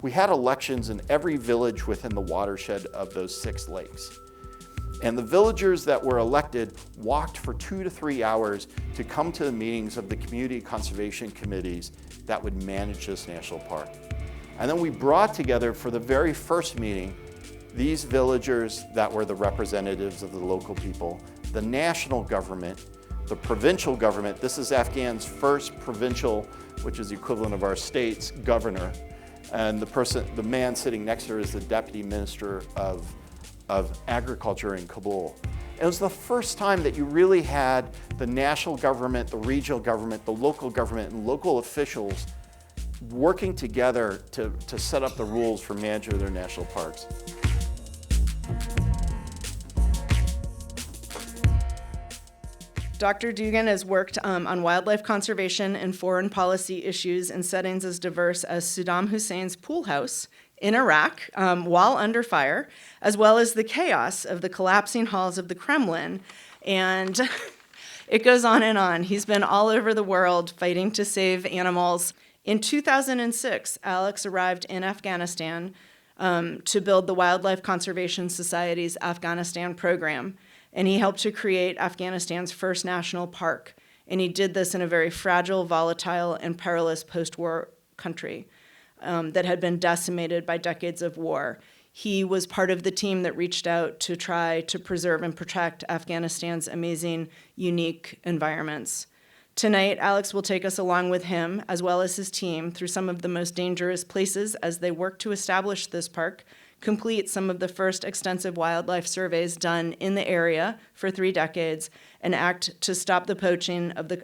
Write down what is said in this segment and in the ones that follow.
we had elections in every village within the watershed of those 6 lakes. And the villagers that were elected walked for 2 to 3 hours to come to the meetings of the community conservation committees that would manage this national park. And then we brought together for the very first meeting these villagers that were the representatives of the local people, the national government, the provincial government. This is Afghan's first provincial, which is the equivalent of our state's governor. And the man sitting next to her is the deputy minister of agriculture in Kabul. It was the first time that you really had the national government, the regional government, the local government, and local officials working together to set up the rules for management of their national parks. Dr. Dugan has worked on wildlife conservation and foreign policy issues in settings as diverse as Saddam Hussein's pool house in Iraq while under fire, as well as the chaos of the collapsing halls of the Kremlin. And it goes on and on. He's been all over the world fighting to save animals. In 2006, Alex arrived in Afghanistan to build the Wildlife Conservation Society's Afghanistan program. And he helped to create Afghanistan's first national park. And he did this in a very fragile, volatile, and perilous post-war country that had been decimated by decades of war. He was part of the team that reached out to try to preserve and protect Afghanistan's amazing, unique environments. Tonight, Alex will take us along with him, as well as his team, through some of the most dangerous places as they work to establish this park, complete some of the first extensive wildlife surveys done in the area for 3 decades, and act to stop the poaching of the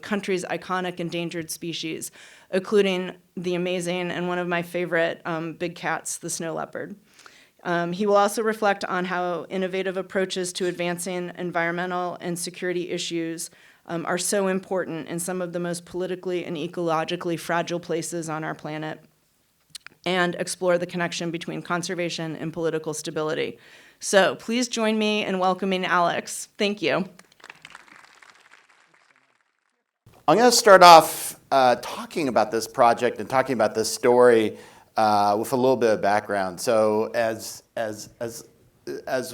country's iconic endangered species, including the amazing and one of my favorite big cats, the snow leopard. He will also reflect on how innovative approaches to advancing environmental and security issues are so important in some of the most politically and ecologically fragile places on our planet, and explore the connection between conservation and political stability. So please join me in welcoming Alex. Thank you. I'm going to start off talking about this project and talking about this story with a little bit of background. So as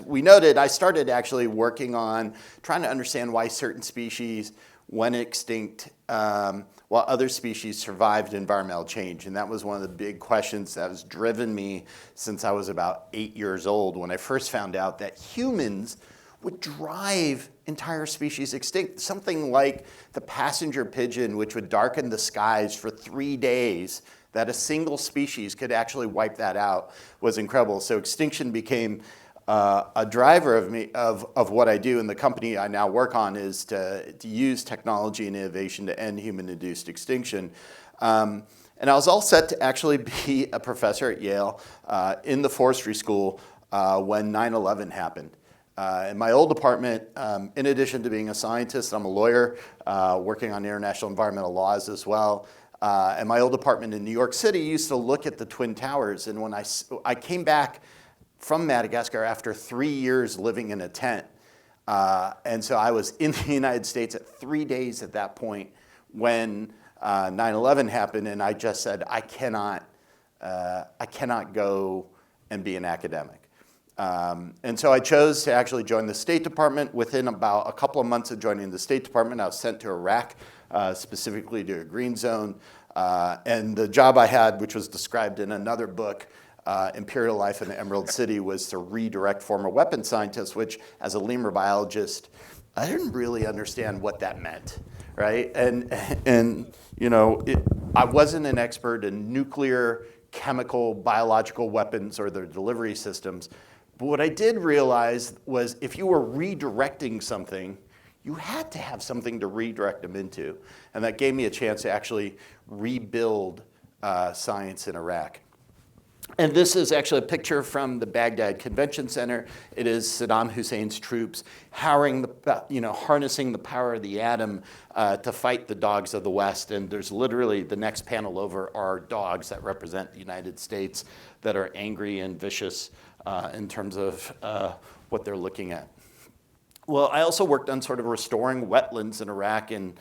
we noted, I started actually working on trying to understand why certain species went extinct while other species survived environmental change. And that was one of the big questions that has driven me since I was about 8 years old, when I first found out that humans would drive entire species extinct. Something like the passenger pigeon, which would darken the skies for 3 days, that a single species could actually wipe that out, was incredible. So extinction became a driver of what I do, and the company I now work on is to use technology and innovation to end human-induced extinction. And I was all set to actually be a professor at Yale in the forestry school when 9/11 happened. In my old department, in addition to being a scientist, I'm a lawyer working on international environmental laws as well. And my old department in New York City used to look at the Twin Towers, and when I came back from Madagascar after 3 years living in a tent. And so I was in the United States at 3 days at that point when 9/11 happened, and I just said, I cannot go and be an academic. And so I chose to actually join the State Department. Within about a couple of months of joining the State Department, I was sent to Iraq, specifically to a green zone. And the job I had, which was described in another book, Imperial Life in the Emerald City, was to redirect former weapons scientists, which as a lemur biologist, I didn't really understand what that meant, right? And you know, I wasn't an expert in nuclear, chemical, biological weapons or their delivery systems. But what I did realize was if you were redirecting something, you had to have something to redirect them into. And that gave me a chance to actually rebuild science in Iraq. And this is actually a picture from the Baghdad Convention Center. It is Saddam Hussein's troops harnessing the power of the atom to fight the dogs of the West. And there's literally, the next panel over are dogs that represent the United States that are angry and vicious in terms of what they're looking at. Well, I also worked on sort of restoring wetlands in Iraq and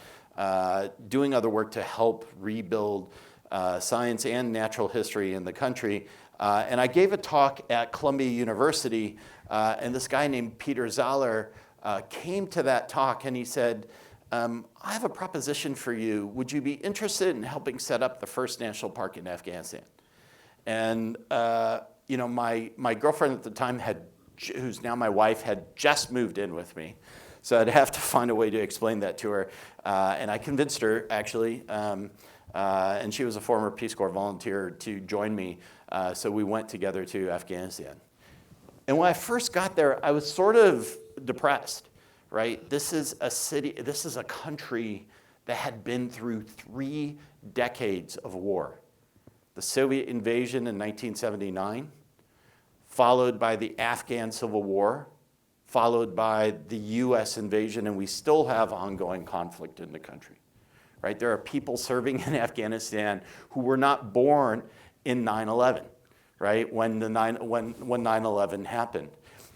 doing other work to help rebuild science and natural history in the country. And I gave a talk at Columbia University, and this guy named Peter Zoller came to that talk and he said, I have a proposition for you. Would you be interested in helping set up the first national park in Afghanistan? And my girlfriend at the time who's now my wife, had just moved in with me. So I'd have to find a way to explain that to her. And I convinced her, actually, and she was a former Peace Corps volunteer, to join me. So we went together to Afghanistan. And when I first got there, I was sort of depressed, right? This is a city, this is a country that had been through 3 decades of war. The Soviet invasion in 1979, followed by the Afghan Civil War, followed by the US invasion, and we still have ongoing conflict in the country, right? There are people serving in Afghanistan who were not born in 9/11, right? When 9/11 happened.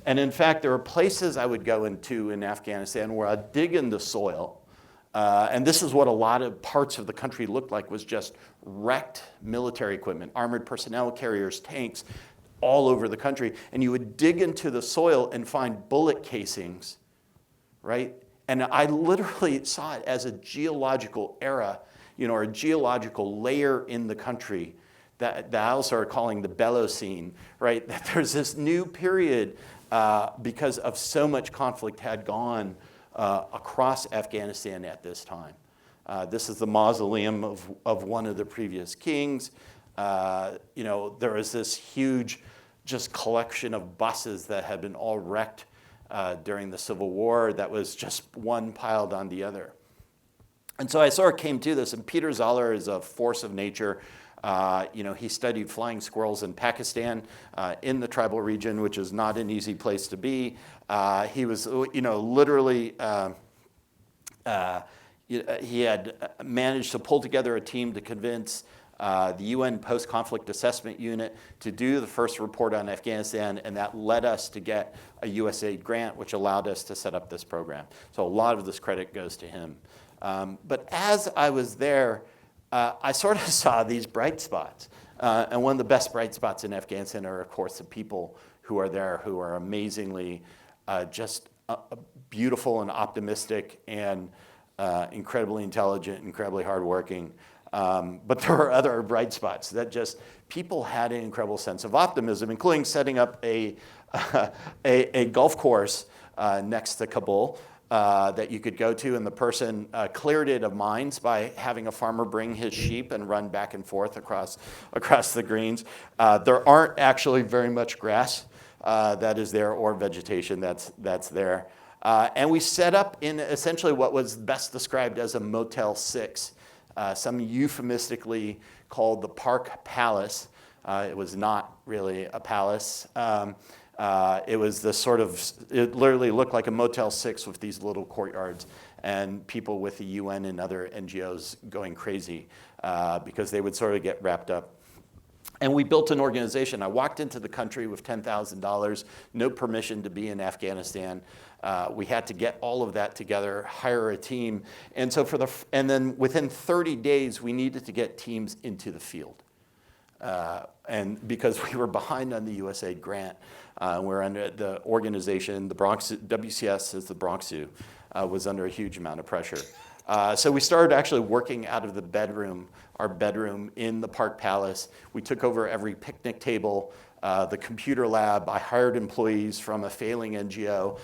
And in fact, there are places I would go into in Afghanistan where I'd dig in the soil, and this is what a lot of parts of the country looked like, was just wrecked military equipment, armored personnel carriers, tanks, all over the country. And you would dig into the soil and find bullet casings, right? And I literally saw it as a geological era, or a geological layer in the country that I also are calling the Belocene, right? That there's this new period because of so much conflict had gone across Afghanistan at this time. This is the mausoleum of one of the previous kings. There was this huge just collection of buses that had been all wrecked during the Civil War that was just one piled on the other. And so I sort of came to this, and Peter Zoller is a force of nature. He studied flying squirrels in Pakistan, in the tribal region, which is not an easy place to be. He was, literally, he had managed to pull together a team to convince the UN Post-Conflict Assessment Unit to do the first report on Afghanistan, and that led us to get a USAID grant, which allowed us to set up this program. So a lot of this credit goes to him. But as I was there, I sort of saw these bright spots. And one of the best bright spots in Afghanistan are, of course, the people who are there, who are amazingly just beautiful and optimistic and incredibly intelligent, incredibly hardworking. But there are other bright spots that just people had an incredible sense of optimism, including setting up a golf course next to Kabul that you could go to, and the person cleared it of mines by having a farmer bring his sheep and run back and forth across the greens. There aren't actually very much grass that is there, or vegetation that's there. And we set up in essentially what was best described as a Motel 6. Some euphemistically called the Park Palace. It was not really a palace. It was this sort of, it literally looked like a Motel 6 with these little courtyards, and people with the UN and other NGOs going crazy because they would sort of get wrapped up. And we built an organization. I walked into the country with $10,000, no permission to be in Afghanistan. We had to get all of that together, hire a team. And so and then within 30 days, we needed to get teams into the field. And because we were behind on the USAID grant, we're under the organization, the Bronx WCS is the Bronx Zoo, was under a huge amount of pressure. So we started actually working out of the bedroom, our bedroom in the Park Palace. We took over every picnic table, the computer lab. I hired employees from a failing NGO,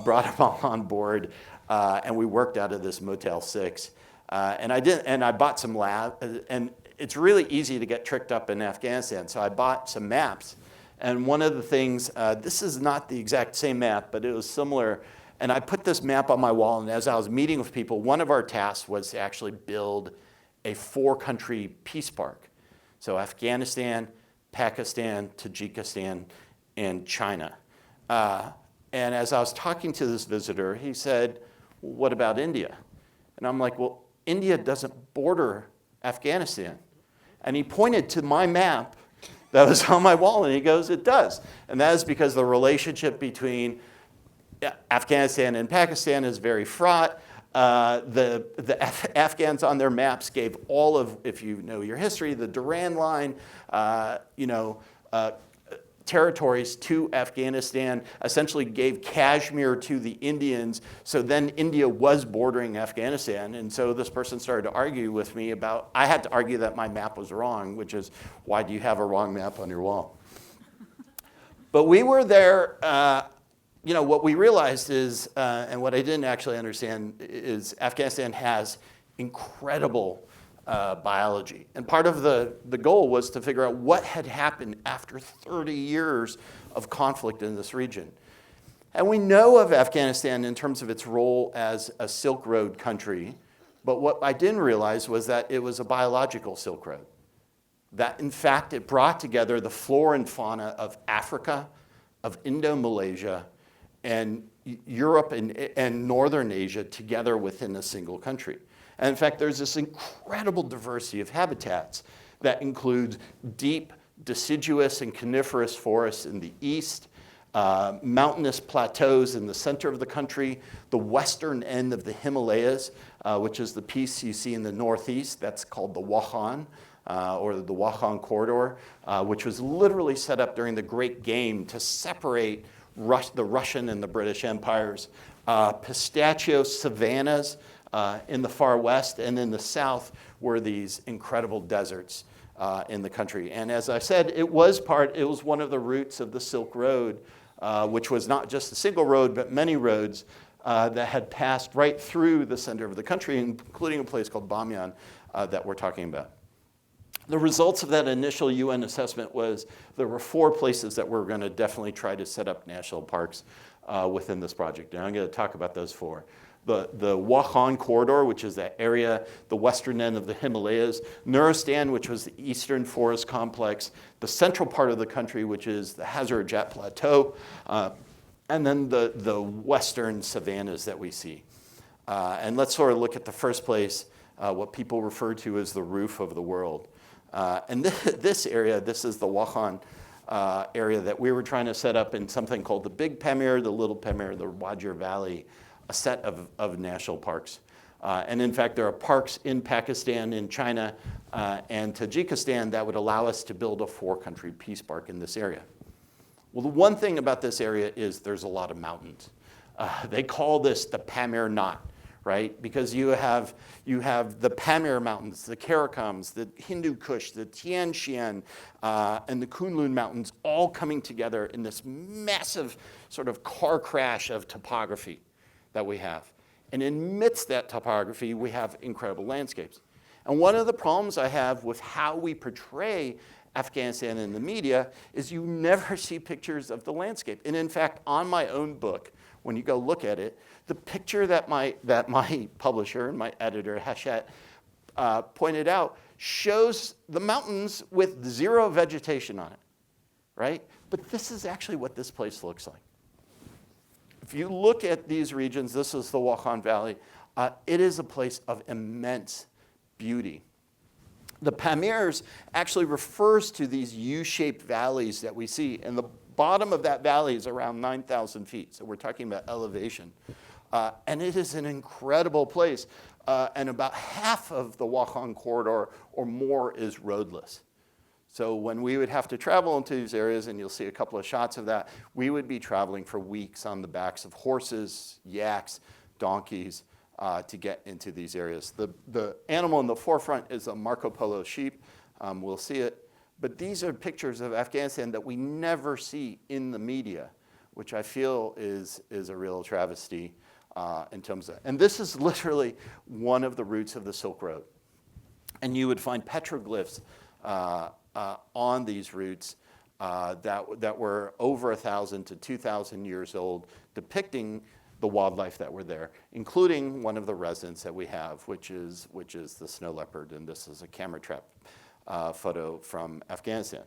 brought them all on board, and we worked out of this Motel 6. And I bought some and it's really easy to get tricked up in Afghanistan. So I bought some maps. And one of the things, this is not the exact same map, but it was similar. And I put this map on my wall, and as I was meeting with people, one of our tasks was to actually build a 4-country peace park. So Afghanistan, Pakistan, Tajikistan, and China. And as I was talking to this visitor, he said, well, what about India? And I'm like, well, India doesn't border Afghanistan. And he pointed to my map that was on my wall, and he goes, it does. And that is because the relationship between Afghanistan and Pakistan is very fraught. Afghans on their maps gave all of, if you know your history, the Durand Line, territories to Afghanistan, essentially gave Kashmir to the Indians. So then India was bordering Afghanistan. And so this person started to argue with me about, I had to argue that my map was wrong, which is, why do you have a wrong map on your wall? But we were there. What we realized is, and what I didn't actually understand is Afghanistan has incredible biology. And part of the goal was to figure out what had happened after 30 years of conflict in this region. And we know of Afghanistan in terms of its role as a Silk Road country, but what I didn't realize was that it was a biological Silk Road. That in fact it brought together the flora and fauna of Africa, of Indo-Malaysia, and Europe and Northern Asia together within a single country. And in fact, there's this incredible diversity of habitats that includes deep deciduous and coniferous forests in the east, mountainous plateaus in the center of the country, the western end of the Himalayas, which is the piece you see in the northeast, that's called the Wakhan, or the Wakhan Corridor, which was literally set up during the Great Game to separate the Russian and the British empires, pistachio savannas in the far west, and in the south were these incredible deserts in the country. And as I said, it was one of the routes of the Silk Road, which was not just a single road, but many roads that had passed right through the center of the country, including a place called Bamiyan that we're talking about. The results of that initial UN assessment was there were 4 places that we're going to definitely try to set up national parks within this project. And I'm going to talk about those 4. The Wakhan Corridor, which is that area, the western end of the Himalayas, Nura Stan, which was the eastern forest complex, the central part of the country, which is the Hazarajat Plateau, and then the western savannas that we see. And let's sort of look at the first place, what people refer to as the roof of the world. And this area, this is the Wakhan area that we were trying to set up in something called the Big Pamir, the Little Pamir, the Wajir Valley, a set of national parks. And in fact, there are parks in Pakistan, in China, and Tajikistan that would allow us to build a 4-country peace park in this area. Well, the one thing about this area is there's a lot of mountains. They call this the Pamir Knot, right? Because you have the Pamir Mountains, the Karakoms, the Hindu Kush, the Tian Shan, and the Kunlun Mountains all coming together in this massive sort of car crash of topography that we have. And amidst that topography, we have incredible landscapes. And one of the problems I have with how we portray Afghanistan in the media is you never see pictures of the landscape. And in fact, on my own book, when you go look at it, the picture that my publisher and my editor, Hachette, pointed out shows the mountains with 0 vegetation on it, right? But this is actually what this place looks like. If you look at these regions, this is the Wakhan Valley, it is a place of immense beauty. The Pamirs actually refers to these U-shaped valleys that we see, and the bottom of that valley is around 9,000 feet, so we're talking about elevation. And it is an incredible place, and about half of the Wakhan Corridor or more is roadless. So when we would have to travel into these areas, and you'll see a couple of shots of that, we would be traveling for weeks on the backs of horses, yaks, donkeys, to get into these areas. The animal in the forefront is a Marco Polo sheep. We'll see it. But these are pictures of Afghanistan that we never see in the media, which I feel is a real travesty in terms of, and this is literally one of the routes of the Silk Road. And you would find petroglyphs on these routes that were over 1,000 to 2,000 years old, depicting the wildlife that were there, including one of the residents that we have, which is the snow leopard, and this is a camera trap photo from Afghanistan.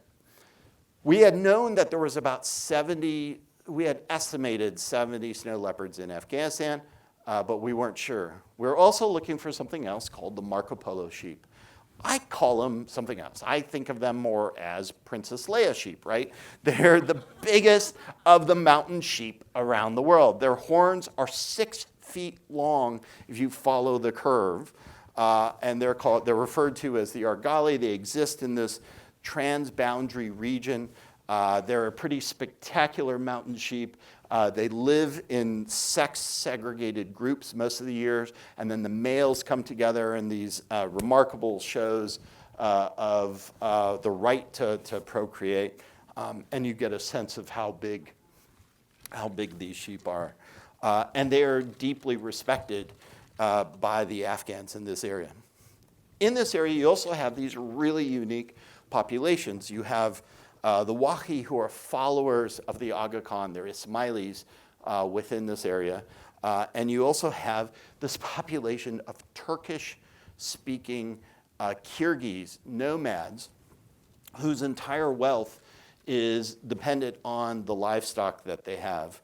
We had known that there was about 70, we had estimated 70 snow leopards in Afghanistan, but we weren't sure. We were also looking for something else called the Marco Polo sheep. I call them something else. I think of them more as Princess Leia sheep, right? They're the biggest of the mountain sheep around the world. Their horns are 6 feet long if you follow the curve. And they're referred to as the argali. They exist in this transboundary region. They're a pretty spectacular mountain sheep. They live in sex-segregated groups most of the years, and then the males come together in these remarkable shows of the right to procreate, and you get a sense of how big these sheep are. And they are deeply respected by the Afghans in this area. In this area, you also have these really unique populations. You have the Wahi, who are followers of the Aga Khan. They're Ismailis within this area. And you also have this population of Turkish-speaking Kyrgyz nomads whose entire wealth is dependent on the livestock that they have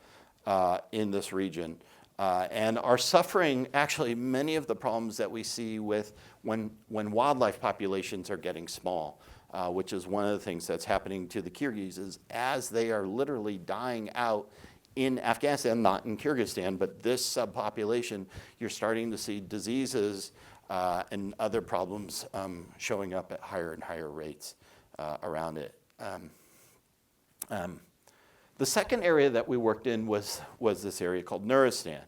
in this region. And are suffering actually many of the problems that we see with when wildlife populations are getting small, which is one of the things that's happening to the Kyrgyz is as they are literally dying out in Afghanistan, not in Kyrgyzstan, but this subpopulation, you're starting to see diseases and other problems showing up at higher and higher rates around it. The second area that we worked in was this area called Nura Stan.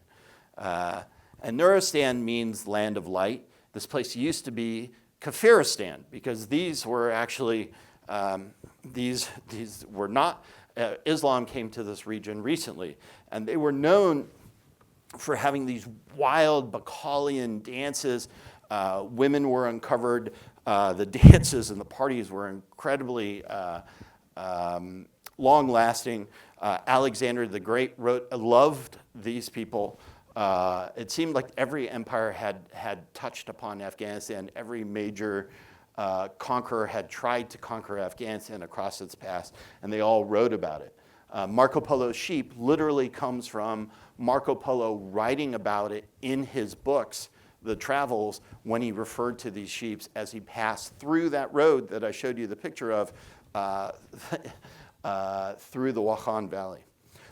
And Nura Stan means land of light. This place used to be Kafiristan because these were actually, these were not, Islam came to this region recently. And they were known for having these wild Bacchanalian dances. Women were uncovered. The dances and the parties were incredibly long-lasting. Alexander the Great loved these people. It seemed like every empire had touched upon Afghanistan. Every major conqueror had tried to conquer Afghanistan across its past, and they all wrote about it. Marco Polo's sheep literally comes from Marco Polo writing about it in his books, the travels, when he referred to these sheep as he passed through that road that I showed you the picture of through the Wakhan Valley.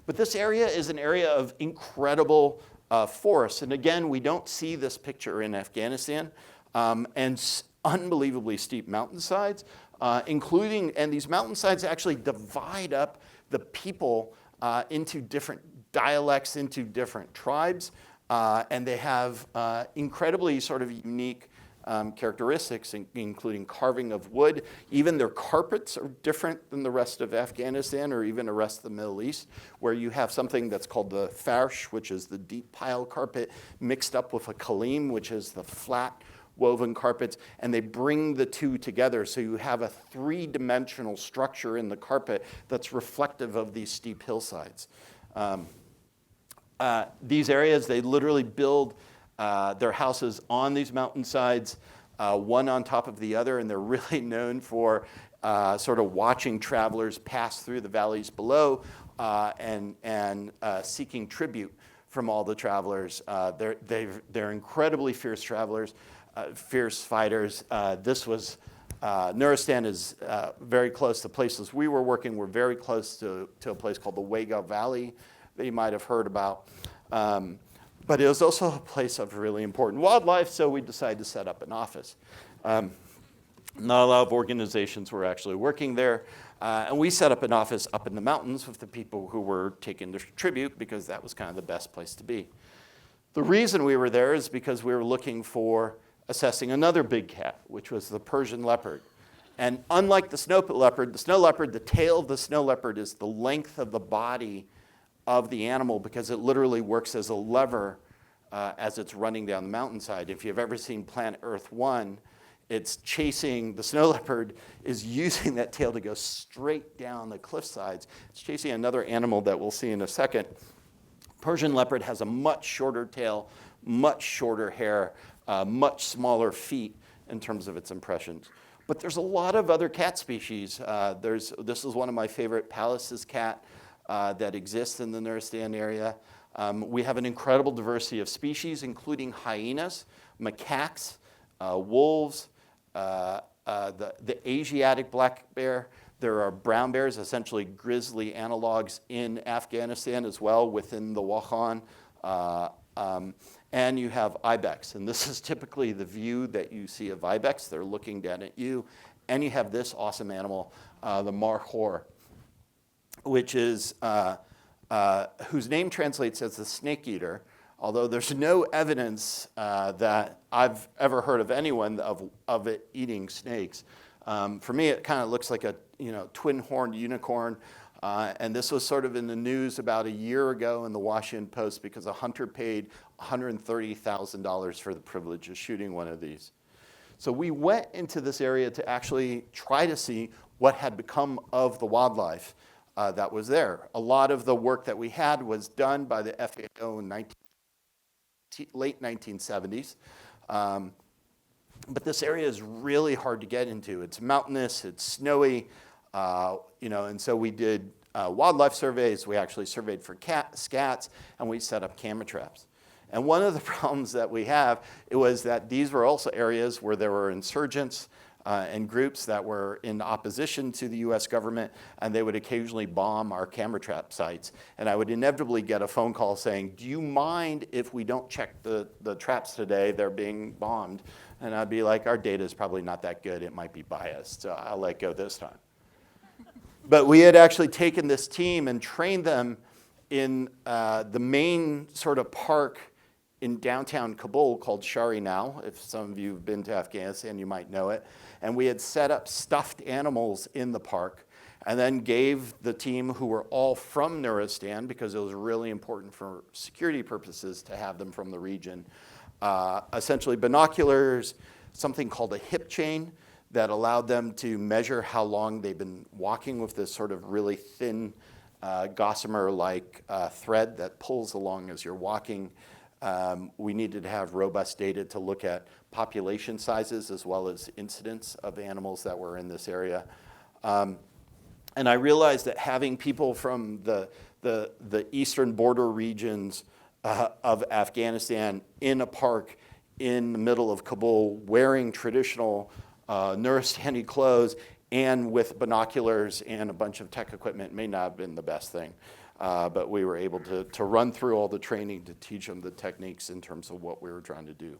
But this area is an area of incredible forests. And again, we don't see this picture in Afghanistan. And unbelievably steep mountainsides, and these mountainsides actually divide up the people into different dialects, into different tribes. And they have incredibly sort of unique characteristics, including carving of wood. Even their carpets are different than the rest of Afghanistan or even the rest of the Middle East, where you have something that's called the farsh, which is the deep pile carpet, mixed up with a kalim, which is the flat woven carpets, and they bring the two together so you have a three-dimensional structure in the carpet that's reflective of these steep hillsides. These areas, they literally build their houses on these mountainsides, one on top of the other, and they're really known for sort of watching travelers pass through the valleys below and seeking tribute from all the travelers. They're incredibly fierce travelers, fierce fighters. Nura Stan is very close. The places we were working were very close to a place called the Wega Valley that you might have heard about. But it was also a place of really important wildlife, so we decided to set up an office. Not a lot of organizations were actually working there, and we set up an office up in the mountains with the people who were taking the tribute because that was kind of the best place to be. The reason we were there is because we were looking for assessing another big cat, which was the Persian leopard. And unlike the snow leopard, the tail of the snow leopard is the length of the body of the animal because it literally works as a lever as it's running down the mountainside. If you've ever seen Planet Earth 1, it's chasing, the snow leopard is using that tail to go straight down the cliff sides. It's chasing another animal that we'll see in a second. Persian leopard has a much shorter tail, much shorter hair, much smaller feet in terms of its impressions. But there's a lot of other cat species. This is one of my favorite Pallas's cat that exists in the Nura Stan area. We have an incredible diversity of species, including hyenas, macaques, wolves, the Asiatic black bear. There are brown bears, essentially grizzly analogs in Afghanistan as well within the Wakhan And you have ibex, and this is typically the view that you see of ibex. They're looking down at you. And you have this awesome animal, the Markhor, which is, whose name translates as the snake eater, although there's no evidence that I've ever heard of anyone of it eating snakes. For me, it kind of looks like a twin-horned unicorn. And this was sort of in the news about a year ago in the Washington Post because a hunter paid $130,000 for the privilege of shooting one of these. So we went into this area to actually try to see what had become of the wildlife that was there. A lot of the work that we had was done by the FAO in late 1970s. But this area is really hard to get into. It's mountainous, it's snowy, and so we did wildlife surveys. We actually surveyed for scats, and we set up camera traps. And one of the problems that we have was that these were also areas where there were insurgents and groups that were in opposition to the US government, and they would occasionally bomb our camera trap sites. And I would inevitably get a phone call saying, do you mind if we don't check the traps today? They're being bombed. And I'd be like, our data is probably not that good. It might be biased, so I'll let go this time. But we had actually taken this team and trained them in the main sort of park in downtown Kabul called Shari Now. If some of you have been to Afghanistan, you might know it. And we had set up stuffed animals in the park and then gave the team, who were all from Nura Stan, because it was really important for security purposes to have them from the region, essentially binoculars, something called a hip chain that allowed them to measure how long they've been walking with this sort of really thin gossamer-like thread that pulls along as you're walking. We needed to have robust data to look at population sizes as well as incidence of animals that were in this area. And I realized that having people from the eastern border regions of Afghanistan in a park in the middle of Kabul wearing traditional Nuristani clothes and with binoculars and a bunch of tech equipment may not have been the best thing. But we were able to run through all the training to teach them the techniques in terms of what we were trying to do.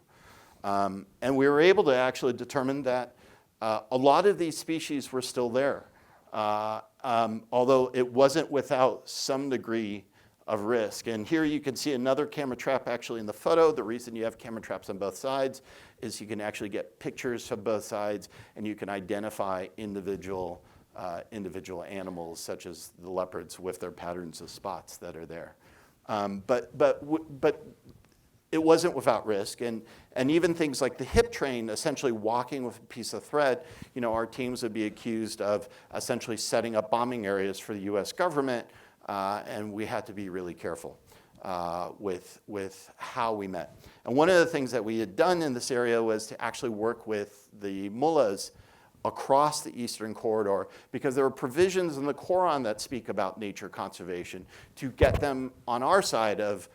And we were able to actually determine that a lot of these species were still there, although it wasn't without some degree of risk. And here you can see another camera trap actually in the photo. The reason you have camera traps on both sides is you can actually get pictures from both sides and you can identify individual animals, such as the leopards with their patterns of spots that are there. But it wasn't without risk. And even things like the hip train, essentially walking with a piece of thread, our teams would be accused of essentially setting up bombing areas for the US government, and we had to be really careful with how we met. And one of the things that we had done in this area was to actually work with the mullahs across the eastern corridor, because there are provisions in the Quran that speak about nature conservation to get them on our side of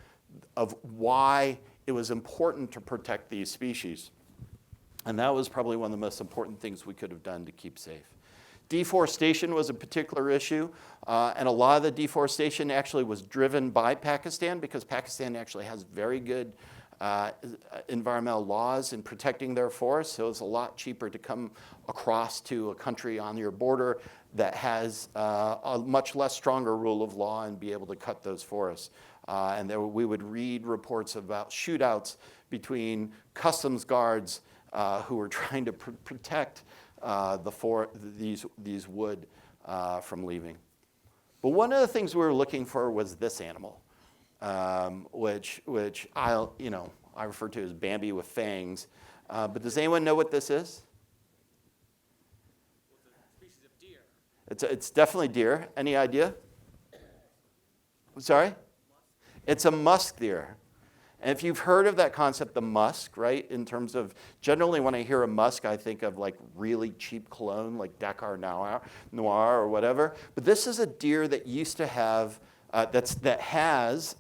why it was important to protect these species. And that was probably one of the most important things we could have done to keep safe. Deforestation was a particular issue, and a lot of the deforestation actually was driven by Pakistan, because Pakistan actually has very good environmental laws in protecting their forests, so it's a lot cheaper to come across to a country on your border that has a much less stronger rule of law and be able to cut those forests. And we would read reports about shootouts between customs guards who were trying to protect these wood from leaving. But one of the things we were looking for was this animal. Which I refer to as Bambi with fangs. But does anyone know what this is? Well, it's a species of deer. It's definitely deer. Any idea? Sorry? It's a musk deer. And if you've heard of that concept, the musk, right, in terms of, generally when I hear a musk, I think of like really cheap cologne, like Dakar Noir or whatever. But this is a deer that used to have that has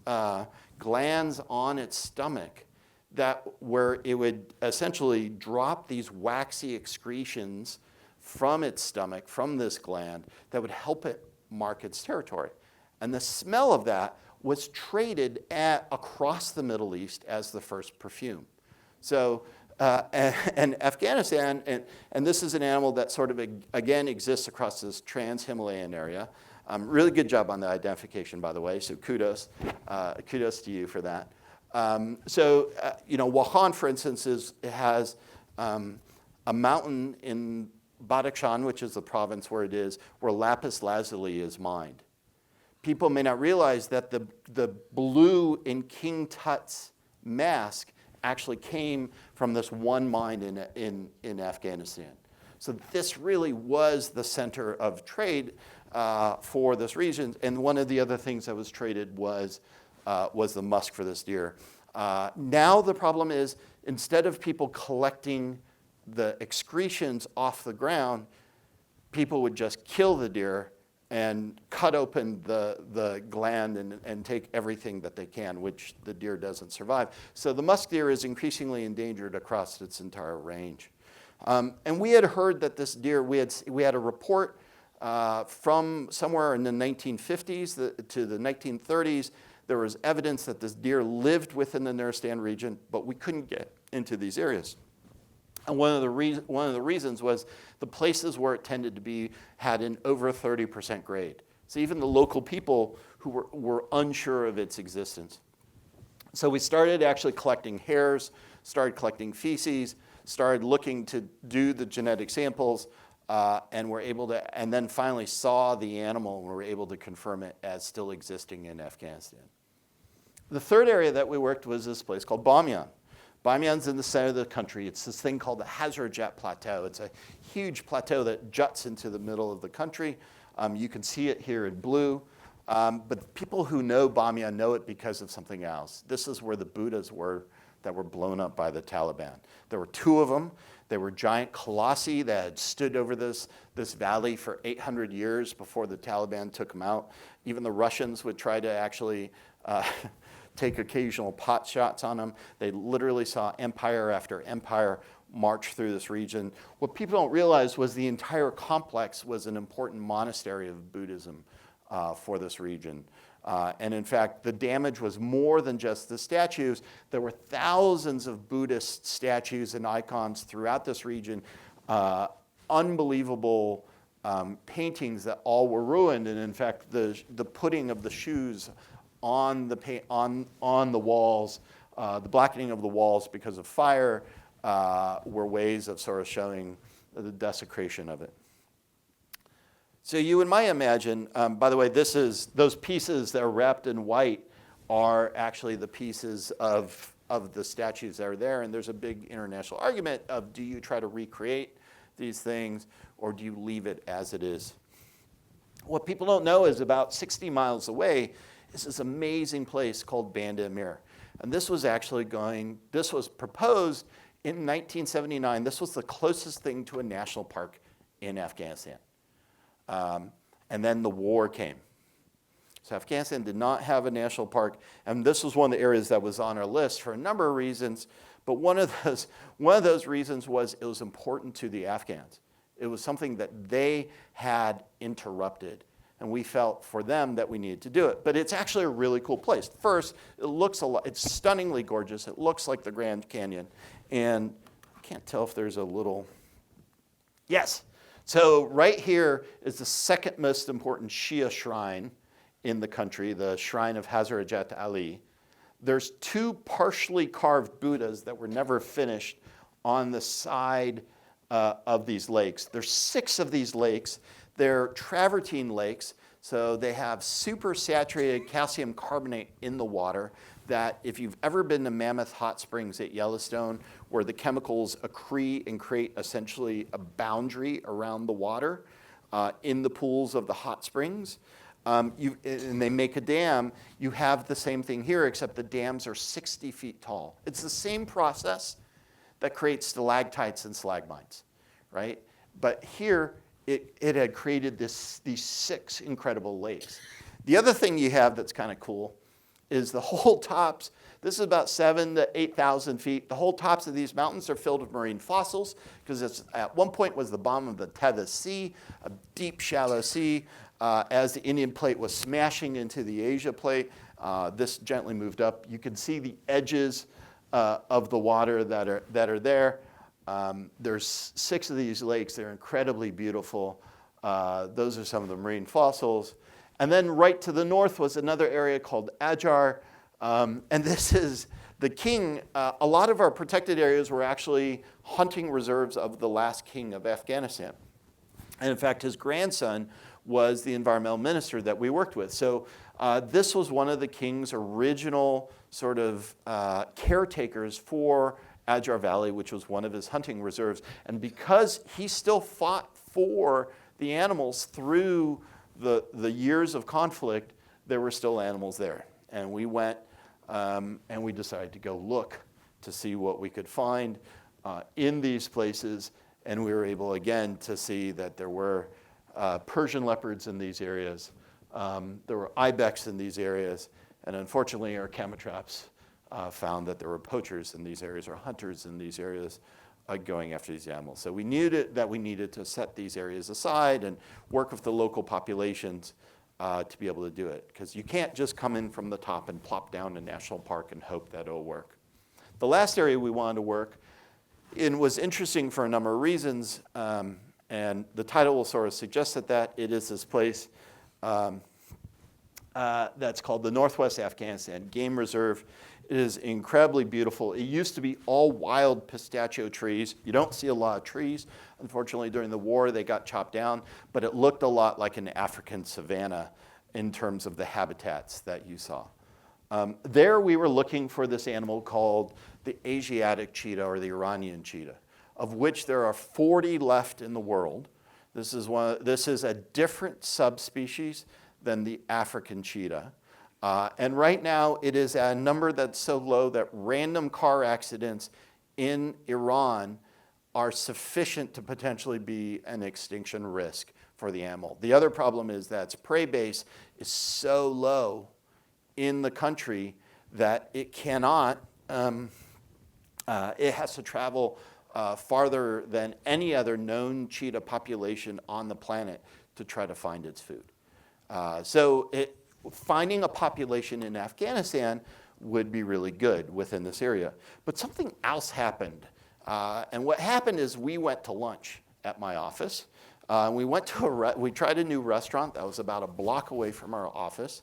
glands on its stomach where it would essentially drop these waxy excretions from its stomach, from this gland, that would help it mark its territory. And the smell of that was traded across the Middle East as the first perfume. So, and Afghanistan, and this is an animal that sort of, again, exists across this trans-Himalayan area. Really good job on the identification, by the way, so kudos to you for that. Wuhan, for instance, has a mountain in Badakhshan, which is the province where it is, where lapis lazuli is mined. People may not realize that the blue in King Tut's mask actually came from this one mine in Afghanistan. So this really was the center of trade for this region. And one of the other things that was traded was the musk for this deer. Now the problem is, instead of people collecting the excretions off the ground, people would just kill the deer and cut open the gland and take everything that they can, which the deer doesn't survive. So the musk deer is increasingly endangered across its entire range. And we had heard that this deer, we had a report from somewhere in the 1950s to the 1930s. There was evidence that this deer lived within the Nura Stan region, but we couldn't get into these areas. And one of the reasons was the places where it tended to be had an over 30% grade. So even the local people who were unsure of its existence. So we started actually collecting hairs, started collecting feces, started looking to do the genetic samples, and were able to, and then finally saw the animal and were able to confirm it as still existing in Afghanistan. The third area that we worked was this place called Bamiyan. Bamiyan's in the center of the country. It's this thing called the Hazarajat Plateau. It's a huge plateau that juts into the middle of the country. You can see it here in blue. But people who know Bamiyan know it because of something else. This is where the Buddhas were that were blown up by the Taliban. There were two of them. They were giant colossi that had stood over this valley for 800 years before the Taliban took them out. Even the Russians would try to actually take occasional pot shots on them. They literally saw empire after empire march through this region. What people don't realize was the entire complex was an important monastery of Buddhism for this region. And in fact, the damage was more than just the statues. There were thousands of Buddhist statues and icons throughout this region, unbelievable paintings that all were ruined. And in fact, the putting of the shoes on the walls, the blackening of the walls because of fire, were ways of sort of showing the desecration of it. So you and might imagine, by the way, those pieces that are wrapped in white are actually the pieces of the statues that are there. And there's a big international argument of, do you try to recreate these things or do you leave it as it is? What people don't know is about 60 miles away is this amazing place called Bandar Mir. And this was proposed in 1979. This was the closest thing to a national park in Afghanistan. And then the war came. So Afghanistan did not have a national park, and this was one of the areas that was on our list for a number of reasons. But one of those reasons was it was important to the Afghans. It was something that they had interrupted, and we felt for them that we needed to do it. But it's actually a really cool place. First, it's stunningly gorgeous. It looks like the Grand Canyon, and I can't tell if there's a little. Yes. So right here is the second most important Shia shrine in the country, the shrine of Hazarajat Ali. There's two partially carved Buddhas that were never finished on the side of these lakes. There's 6 of these lakes. They're travertine lakes, so they have super saturated calcium carbonate in the water that if you've ever been to Mammoth Hot Springs at Yellowstone, where the chemicals accrete and create essentially a boundary around the water in the pools of the hot springs, and they make a dam, you have the same thing here, except the dams are 60 feet tall. It's the same process that creates stalactites and stalagmites, right? But here, it had created these 6 incredible lakes. The other thing you have that's kind of cool is the whole tops. This is about 7,000 to 8,000 feet. The whole tops of these mountains are filled with marine fossils because at one point was the bottom of the Tethys Sea, a deep, shallow sea. as the Indian plate was smashing into the Asia plate, this gently moved up. You can see the edges of the water that are there. There's 6 of these lakes. They're incredibly beautiful. Those are some of the marine fossils. And then right to the north was another area called Ajar. And this is the king. A lot of our protected areas were actually hunting reserves of the last king of Afghanistan. And in fact, his grandson was the environmental minister that we worked with. So this was one of the king's original sort of caretakers for Ajar Valley, which was one of his hunting reserves. And because he still fought for the animals through the years of conflict, there were still animals there. And we went and we decided to go look to see what we could find in these places. And we were able, again, to see that there were Persian leopards in these areas. There were ibex in these areas. And unfortunately, our camera traps found that there were poachers in these areas or hunters in these areas going after these animals. So we knew that we needed to set these areas aside and work with the local populations to be able to do it. Because you can't just come in from the top and plop down a national park and hope that it'll work. The last area we wanted to work in was interesting for a number of reasons. And the title will sort of suggest that it is this place that's called the Northwest Afghanistan Game Reserve. It is incredibly beautiful. It used to be all wild pistachio trees. You don't see a lot of trees. Unfortunately, during the war, they got chopped down, but it looked a lot like an African savanna in terms of the habitats that you saw. There we were looking for this animal called the Asiatic cheetah or the Iranian cheetah, of which there are 40 left in the world. This is a different subspecies than the African cheetah. And right now, it is at a number that's so low that random car accidents in Iran are sufficient to potentially be an extinction risk for the animal. The other problem is that its prey base is so low in the country that it cannot, it has to travel farther than any other known cheetah population on the planet to try to find its food. Finding a population in Afghanistan would be really good within this area. But something else happened. And what happened is we went to lunch at my office. We tried a new restaurant that was about a block away from our office.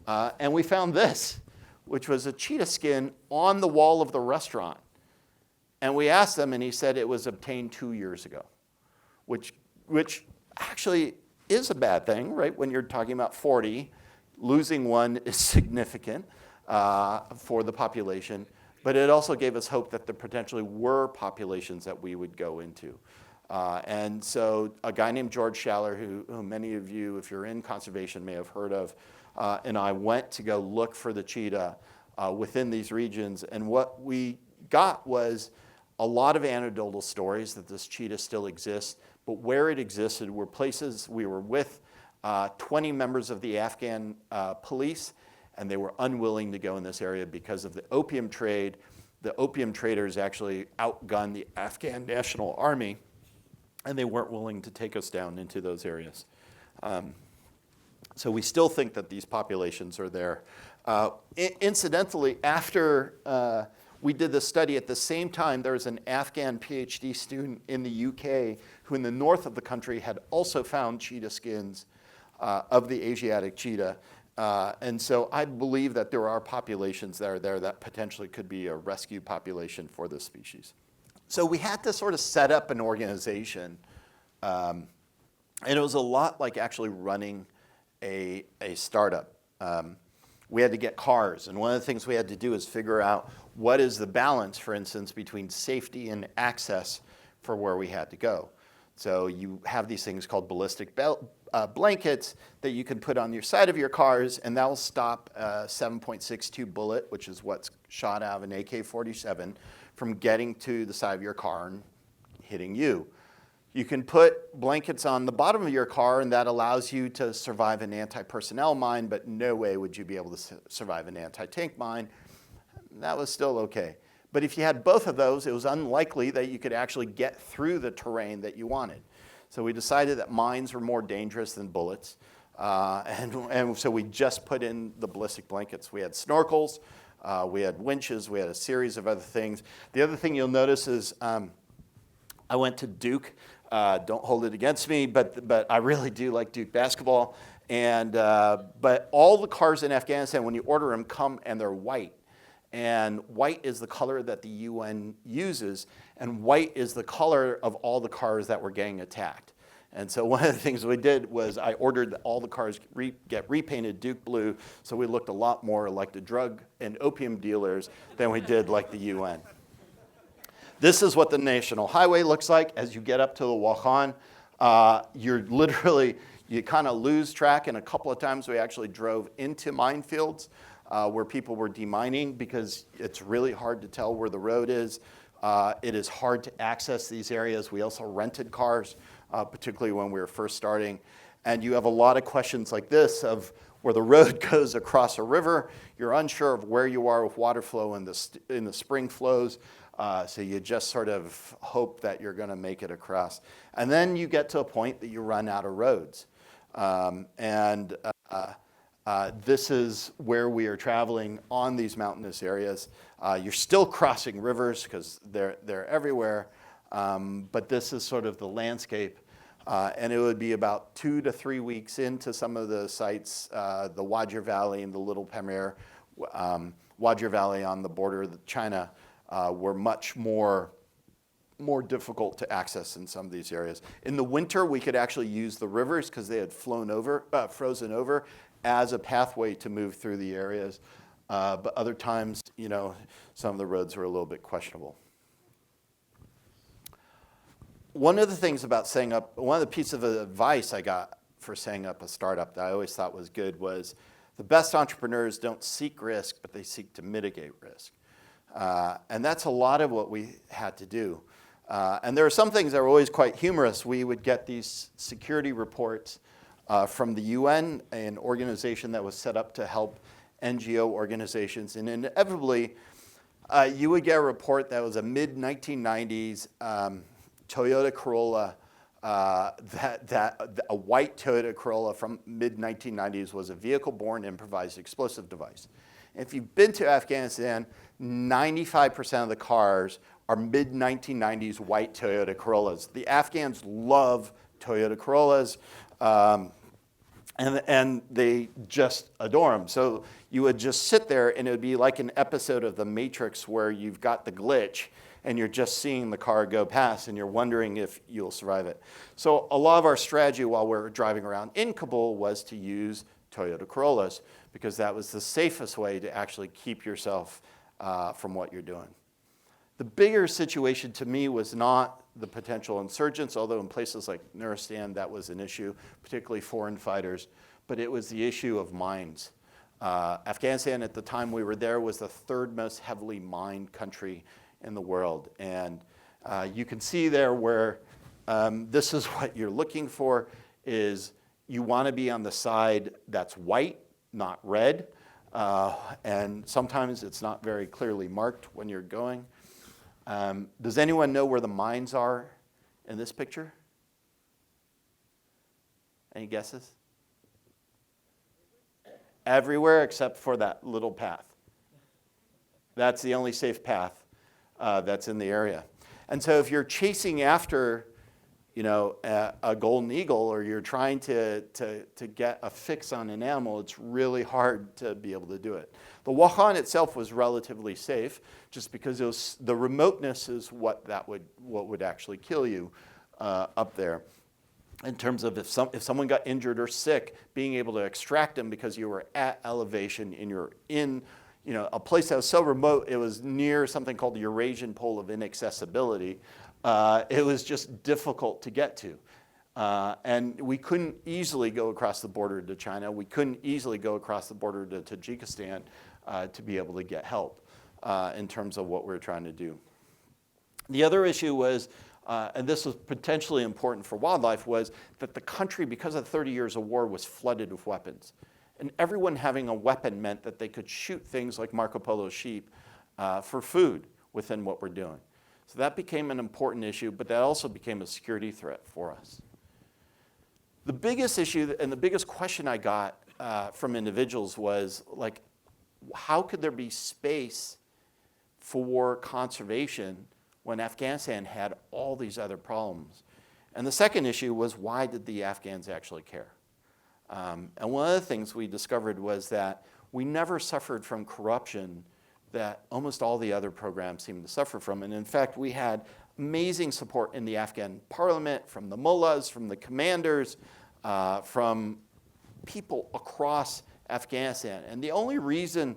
And we found this, which was a cheetah skin on the wall of the restaurant. And we asked them, and he said it was obtained 2 years ago, which actually is a bad thing, right? When you're talking about 40, losing one is significant for the population, but it also gave us hope that there potentially were populations that we would go into. And so a guy named George Schaller, who many of you, if you're in conservation, may have heard of, and I went to go look for the cheetah within these regions. And what we got was a lot of anecdotal stories that this cheetah still exists, but where it existed were places we were with 20 members of the Afghan police, and they were unwilling to go in this area because of the opium trade. The opium traders actually outgunned the Afghan National Army, and they weren't willing to take us down into those areas. So we still think that these populations are there. Incidentally, after we did the study, at the same time, there was an Afghan PhD student in the UK who in the north of the country had also found cheetah skins of the Asiatic cheetah. And so I believe that there are populations that are there that potentially could be a rescue population for this species. So we had to sort of set up an organization, and it was a lot like actually running a startup. We had to get cars, and one of the things we had to do is figure out what is the balance, for instance, between safety and access for where we had to go. So you have these things called ballistic blankets that you can put on your side of your cars, and that will stop a 7.62 bullet, which is what's shot out of an AK-47, from getting to the side of your car and hitting you. You can put blankets on the bottom of your car, and that allows you to survive an anti-personnel mine, but no way would you be able to survive an anti-tank mine. That was still okay. But if you had both of those, it was unlikely that you could actually get through the terrain that you wanted. So we decided that mines were more dangerous than bullets. And so we just put in the ballistic blankets. We had snorkels, we had winches, we had a series of other things. The other thing you'll notice is I went to Duke. Don't hold it against me, but I really do like Duke basketball. But all the cars in Afghanistan, when you order them, come and they're white. And white is the color that the UN uses, and white is the color of all the cars that were getting attacked. And so one of the things we did was I ordered all the cars get repainted Duke blue, so we looked a lot more like the drug and opium dealers than we did like the UN. This is what the national highway looks like as you get up to the Wakhan. You kind of lose track, and a couple of times we actually drove into minefields where people were demining because it's really hard to tell where the road is. It is hard to access these areas. We also rented cars, particularly when we were first starting. And you have a lot of questions like this of where the road goes across a river. You're unsure of where you are with water flow in the spring flows. So you just sort of hope that you're going to make it across. And then you get to a point that you run out of roads. This is where we are traveling on these mountainous areas. You're still crossing rivers because they're everywhere. But this is sort of the landscape. And it would be about 2 to 3 weeks into some of the sites, the Wajir Valley and the Little Pamir, Wajir Valley on the border of China, were much more difficult to access in some of these areas. In the winter, we could actually use the rivers because they had frozen over as a pathway to move through the areas. But other times, some of the roads were a little bit questionable. One of the things about one of the pieces of advice I got for setting up a startup that I always thought was good was the best entrepreneurs don't seek risk, but they seek to mitigate risk. And that's a lot of what we had to do. And there are some things that are always quite humorous. We would get these security reports from the UN, an organization that was set up to help NGO organizations. And inevitably, you would get a report that was a mid-1990s Toyota Corolla, a white Toyota Corolla from mid-1990s was a vehicle-borne improvised explosive device. If you've been to Afghanistan, 95% of the cars are mid-1990s white Toyota Corollas. The Afghans love Toyota Corollas, and they just adore them. So you would just sit there, and it would be like an episode of The Matrix where you've got the glitch, and you're just seeing the car go past, and you're wondering if you'll survive it. So a lot of our strategy while we were driving around in Kabul was to use Toyota Corollas because that was the safest way to actually keep yourself from what you're doing. The bigger situation to me was not the potential insurgents, although in places like Nura Stan that was an issue, particularly foreign fighters, but it was the issue of mines. Afghanistan at the time we were there was the third most heavily mined country in the world. And you can see there where this is what you're looking for is you want to be on the side that's white, not red. And sometimes it's not very clearly marked when you're going. Does anyone know where the mines are in this picture? Any guesses? Everywhere except for that little path. That's the only safe path that's in the area. And so if you're chasing after, a golden eagle, or you're trying to get a fix on an animal, it's really hard to be able to do it. The Wakhan itself was relatively safe, just because the remoteness is what would actually kill you up there. In terms of if someone got injured or sick, being able to extract them because you were at elevation and you're in a place that was so remote, it was near something called the Eurasian Pole of Inaccessibility. It was just difficult to get to. And we couldn't easily go across the border to China. We couldn't easily go across the border to Tajikistan to be able to get help in terms of what we were trying to do. The other issue was, and this was potentially important for wildlife, was that the country, because of 30 years of war, was flooded with weapons. And everyone having a weapon meant that they could shoot things like Marco Polo sheep for food within what we're doing. So that became an important issue, but that also became a security threat for us. The biggest issue and the biggest question I got from individuals was like, how could there be space for conservation when Afghanistan had all these other problems? And the second issue was, why did the Afghans actually care? And one of the things we discovered was that we never suffered from corruption that almost all the other programs seemed to suffer from. And in fact, we had amazing support in the Afghan parliament, from the mullahs, from the commanders, from people across Afghanistan. And the only reason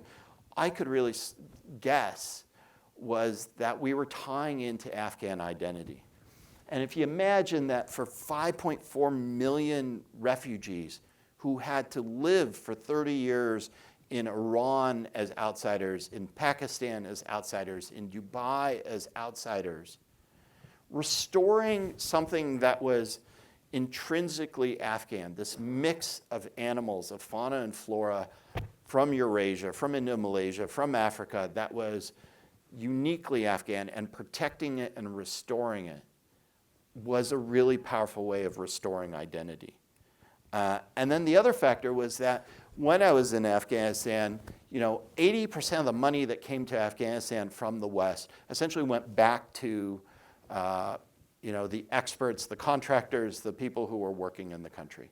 I could really guess was that we were tying into Afghan identity. And if you imagine that for 5.4 million refugees who had to live for 30 years in Iran as outsiders, in Pakistan as outsiders, in Dubai as outsiders, restoring something that was intrinsically Afghan, this mix of animals, of fauna and flora from Eurasia, from Indo-Malaysia, from Africa, that was uniquely Afghan, and protecting it and restoring it was a really powerful way of restoring identity. And then the other factor was that when I was in Afghanistan, 80% of the money that came to Afghanistan from the West essentially went back to the experts, the contractors, the people who were working in the country.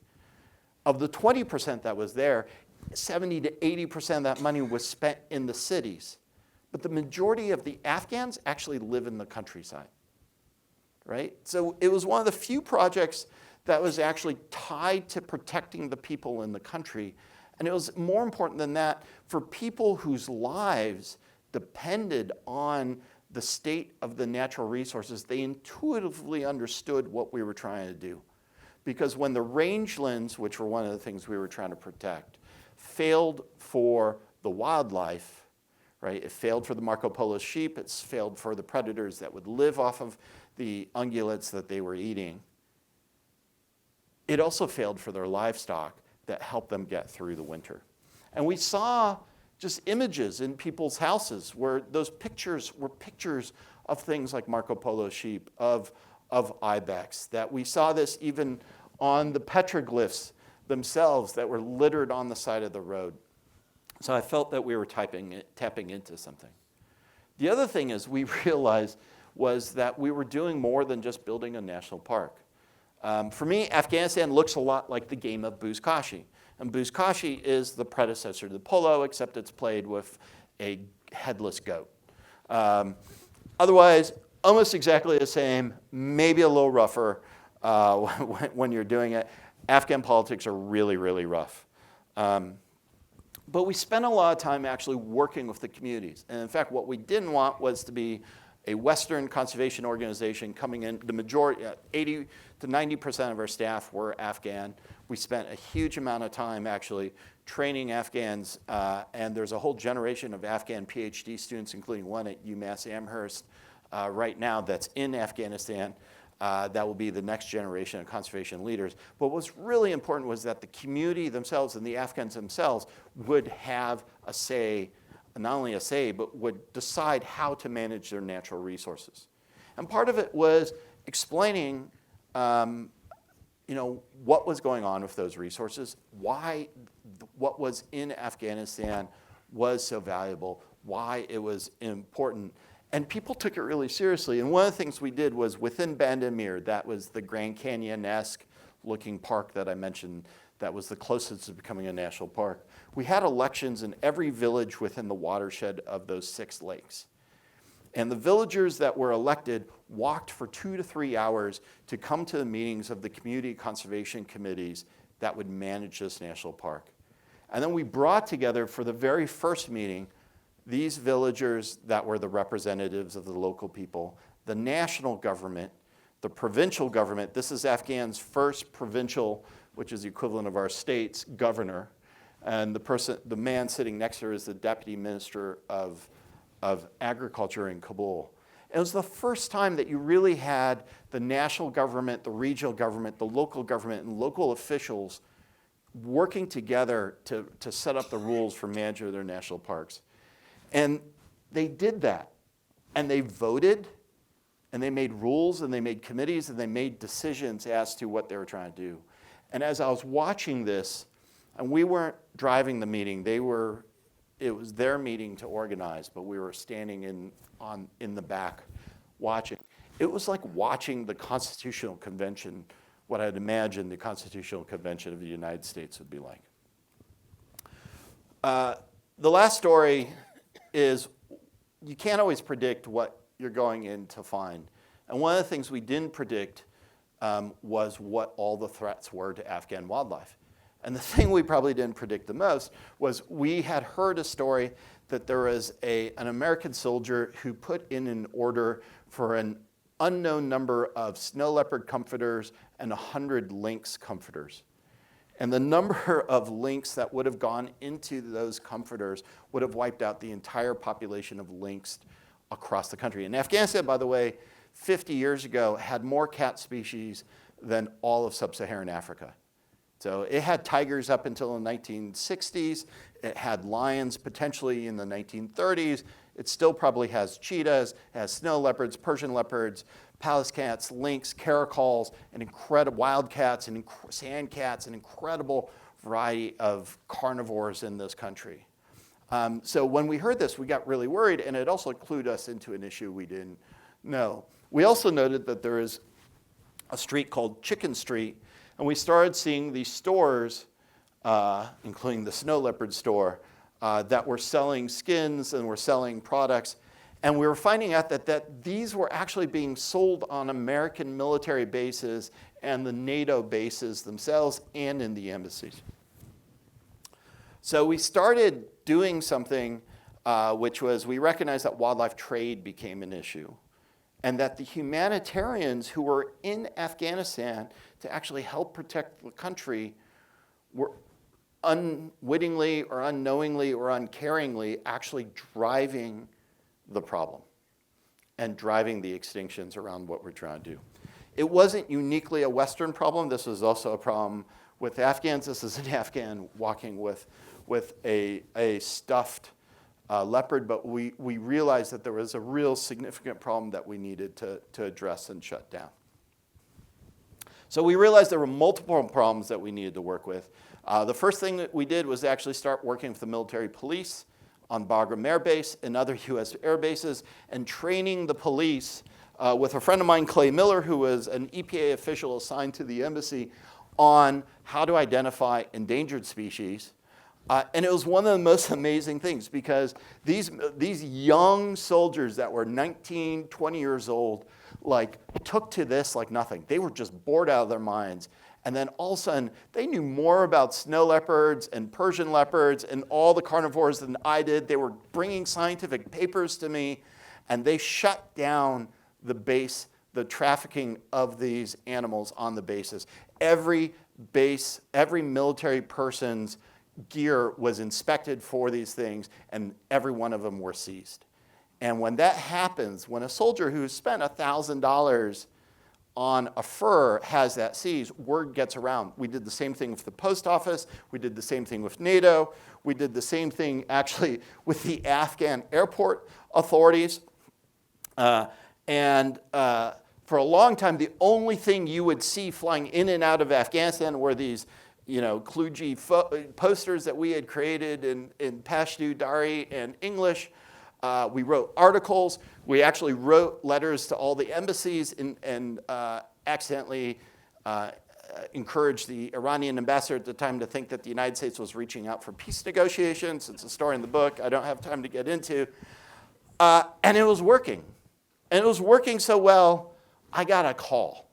Of the 20% that was there, 70 to 80% of that money was spent in the cities. But the majority of the Afghans actually live in the countryside, right? So it was one of the few projects that was actually tied to protecting the people in the country. And it was more important than that for people whose lives depended on the state of the natural resources. They intuitively understood what we were trying to do. Because when the rangelands, which were one of the things we were trying to protect, failed for the wildlife, right? It failed for the Marco Polo sheep. It's failed for the predators that would live off of the ungulates that they were eating. It also failed for their livestock that helped them get through the winter. And we saw just images in people's houses where those pictures were pictures of things like Marco Polo sheep, of ibex, that we saw this even on the petroglyphs themselves that were littered on the side of the road. So I felt that we were tapping into something. The other thing is we realized was that we were doing more than just building a national park. For me, Afghanistan looks a lot like the game of buzkashi. And buzkashi is the predecessor to the polo, except it's played with a headless goat. Otherwise, almost exactly the same, maybe a little rougher when you're doing it. Afghan politics are really, really rough. But we spent a lot of time actually working with the communities. And in fact, what we didn't want was to be a Western conservation organization coming in. The majority, 80 to 90% of our staff were Afghan. We spent a huge amount of time actually training Afghans, and there's a whole generation of Afghan PhD students, including one at UMass Amherst right now that's in Afghanistan. That will be the next generation of conservation leaders. But what's really important was that the community themselves and the Afghans themselves would have a say, not only a say, but would decide how to manage their natural resources. And part of it was explaining what was going on with those resources, why what was in Afghanistan was so valuable, why it was important. And people took it really seriously. And one of the things we did was within Bandar Mir, that was the Grand Canyon-esque looking park that I mentioned, that was the closest to becoming a national park. We had elections in every village within the watershed of those 6 lakes. And the villagers that were elected walked for 2 to 3 hours to come to the meetings of the community conservation committees that would manage this national park. And then we brought together for the very first meeting these villagers that were the representatives of the local people, the national government, the provincial government. This is Afghan's first provincial, which is the equivalent of our state's governor. And the man sitting next to her is the deputy minister of agriculture in Kabul. It was the first time that you really had the national government, the regional government, the local government, and local officials working together to set up the rules for management of their national parks. And they did that. And they voted, and they made rules, and they made committees, and they made decisions as to what they were trying to do. And as I was watching this, and we weren't driving the meeting, it was their meeting to organize, but we were standing in the back watching. It was like watching the Constitutional Convention, what I'd imagined the Constitutional Convention of the United States would be like. The last story is you can't always predict what you're going in to find. And one of the things we didn't predict was what all the threats were to Afghan wildlife. And the thing we probably didn't predict the most was we had heard a story that there was an American soldier who put in an order for an unknown number of snow leopard comforters and 100 lynx comforters. And the number of lynx that would have gone into those comforters would have wiped out the entire population of lynx across the country. And Afghanistan, by the way, 50 years ago had more cat species than all of sub-Saharan Africa. So it had tigers up until the 1960s. It had lions potentially in the 1930s. It still probably has cheetahs, it has snow leopards, Persian leopards, Pallas cats, lynx, caracals, and incredible wildcats and sand cats, an incredible variety of carnivores in this country. So when we heard this, we got really worried, and it also clued us into an issue we didn't know. We also noted that there is a street called Chicken Street, and we started seeing these stores, including the snow leopard store, that were selling skins and were selling products. And we were finding out that these were actually being sold on American military bases and the NATO bases themselves and in the embassies. So we started doing something which was we recognized that wildlife trade became an issue and that the humanitarians who were in Afghanistan to actually help protect the country were unwittingly or unknowingly or uncaringly actually driving the problem and driving the extinctions around what we're trying to do. It wasn't uniquely a Western problem. This was also a problem with Afghans. This is an Afghan walking with a stuffed leopard, but we realized that there was a real significant problem that we needed to address and shut down. So we realized there were multiple problems that we needed to work with. The first thing that we did was actually start working with the military police on Bagram Air Base and other U.S. air bases and training the police with a friend of mine, Clay Miller, who was an EPA official assigned to the embassy on how to identify endangered species. And it was one of the most amazing things because these young soldiers that were 19, 20 years old, took to this like nothing. They were just bored out of their minds. And then all of a sudden, they knew more about snow leopards and Persian leopards and all the carnivores than I did. They were bringing scientific papers to me, and they shut down the base, the trafficking of these animals on the bases. Every base, every military person's gear was inspected for these things, and every one of them were seized. And when that happens, when a soldier who spent $1,000 on a fur has that seized, word gets around. We did the same thing with the post office. We did the same thing with NATO. We did the same thing actually with the Afghan airport authorities. For a long time, the only thing you would see flying in and out of Afghanistan were these kludgy posters that we had created in Pashto, Dari, and English. We wrote articles. We actually wrote letters to all the embassies and accidentally encouraged the Iranian ambassador at the time to think that the United States was reaching out for peace negotiations. It's a story in the book I don't have time to get into. And it was working. And it was working so well, I got a call.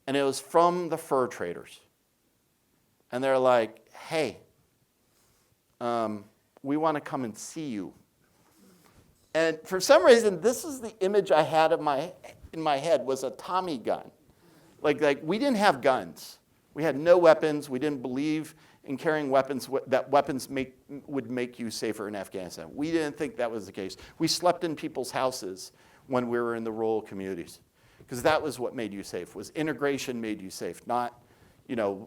And it was from the fur traders. And they're like, hey, we want to come and see you. And for some reason, this is the image I had in my head was a Tommy gun. Like we didn't have guns. We had no weapons. We didn't believe in carrying weapons, that weapons would make you safer in Afghanistan. We didn't think that was the case. We slept in people's houses when we were in the rural communities because that was what made you safe, was integration made you safe, not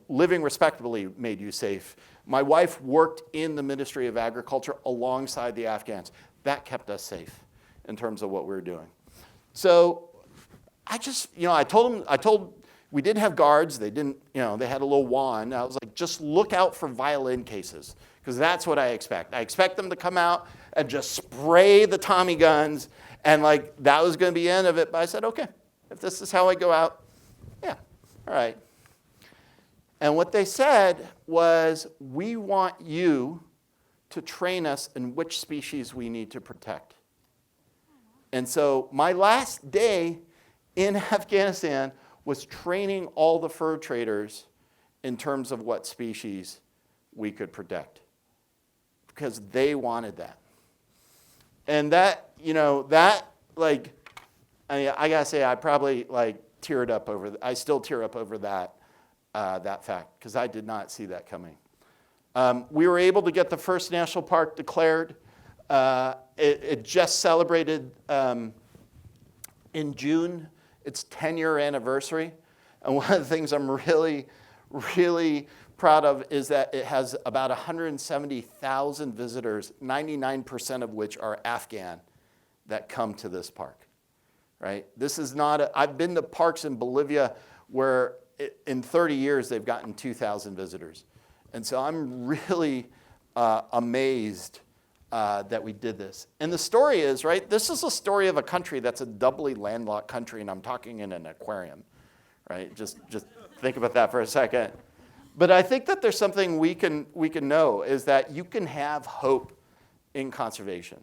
living respectably made you safe. My wife worked in the Ministry of Agriculture alongside the Afghans. That kept us safe in terms of what we were doing. So I just, I told we didn't have guards. They didn't, they had a little wand. I was like, just look out for violin cases, because that's what I expect. I expect them to come out and just spray the Tommy guns, and like that was going to be the end of it. But I said, okay, if this is how I go out, yeah, all right. And what they said was, we want you to train us in which species we need to protect. And so my last day in Afghanistan was training all the fur traders in terms of what species we could protect, because they wanted that. And that, I gotta say, I probably teared up over, I still tear up over that fact, because I did not see that coming. We were able to get the first national park declared. It just celebrated in June its 10-year anniversary. And one of the things I'm really, really proud of is that it has about 170,000 visitors, 99% of which are Afghan, that come to this park, right? This is not, I've been to parks in Bolivia where in 30 years they've gotten 2,000 visitors. And so I'm really amazed that we did this. And the story is, right, this is a story of a country that's a doubly landlocked country, and I'm talking in an aquarium, right? Just think about that for a second. But I think that there's something we can know, is that you can have hope in conservation,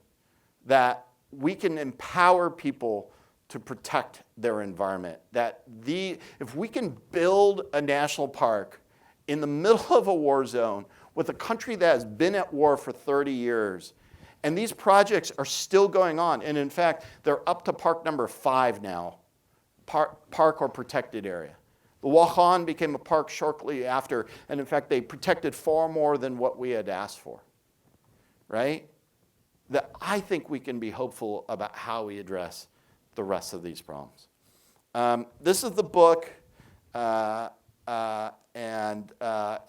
that we can empower people to protect their environment, that if we can build a national park in the middle of a war zone with a country that has been at war for 30 years, and these projects are still going on, and in fact, they're up to park number 5 now, park or protected area. The Wakhan became a park shortly after, and in fact, they protected far more than what we had asked for, right? That I think we can be hopeful about how we address the rest of these problems. This is the book, and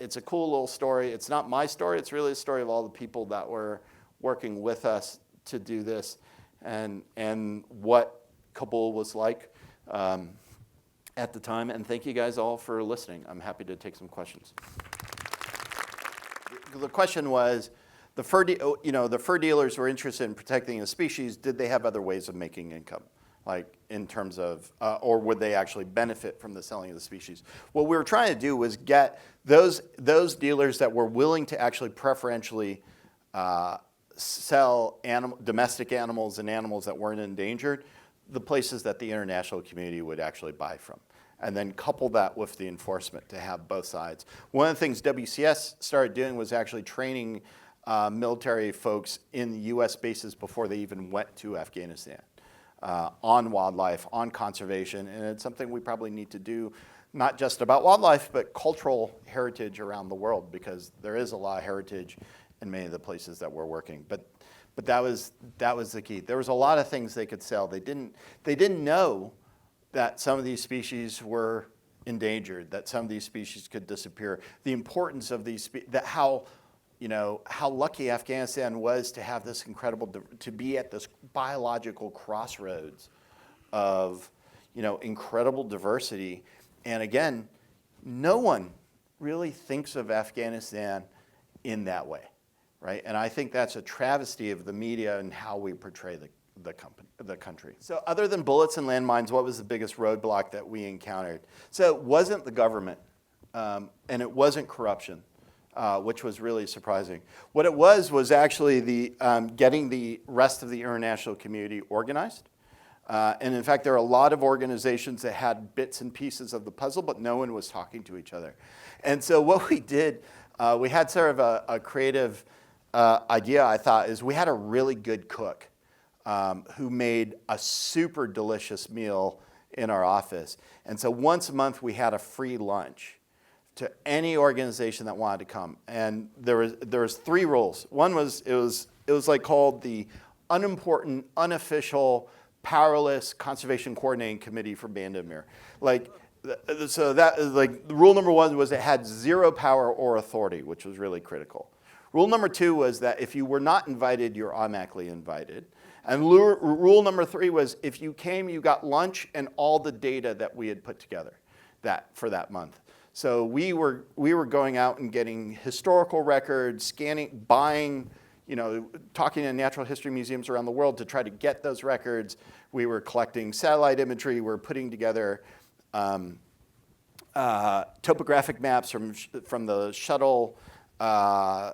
it's a cool little story. It's not my story. It's really a story of all the people that were working with us to do this, and what Kabul was like at the time. And thank you guys all for listening. I'm happy to take some questions. The question was, the fur dealers were interested in protecting the species. Did they have other ways of making income? Like in terms of, or would they actually benefit from the selling of the species? What we were trying to do was get those dealers that were willing to actually preferentially sell domestic animals and animals that weren't endangered, the places that the international community would actually buy from. And then couple that with the enforcement to have both sides. One of the things WCS started doing was actually training military folks in US bases before they even went to Afghanistan. On wildlife, on conservation, and it's something we probably need to do, not just about wildlife, but cultural heritage around the world, because there is a lot of heritage in many of the places that we're working. But that was the key. There was a lot of things they could sell. They didn't know that some of these species were endangered, that some of these species could disappear. The importance of these how lucky Afghanistan was to have this incredible, to be at this biological crossroads of, incredible diversity. And again, no one really thinks of Afghanistan in that way, right? And I think that's a travesty of the media and how we portray the country. So other than bullets and landmines, what was the biggest roadblock that we encountered? So it wasn't the government, and it wasn't corruption. Which was really surprising. What it was actually the getting the rest of the international community organized. And in fact, there are a lot of organizations that had bits and pieces of the puzzle, but no one was talking to each other. And so what we did, we had sort of a creative idea, I thought, is we had a really good cook who made a super delicious meal in our office. And so once a month, we had a free lunch to any organization that wanted to come. And there was 3 rules. One was, it was like called the unimportant, unofficial, powerless conservation coordinating committee for Bandar Mir. So that is rule number 1 was it had 0 power or authority, which was really critical. Rule number 2 was that if you were not invited, you're automatically invited. And rule number 3 was if you came, you got lunch and all the data that we had put together. for that month. So we were going out and getting historical records, scanning, buying, talking to natural history museums around the world to try to get those records. We were collecting satellite imagery. We were putting together topographic maps from the shuttle. I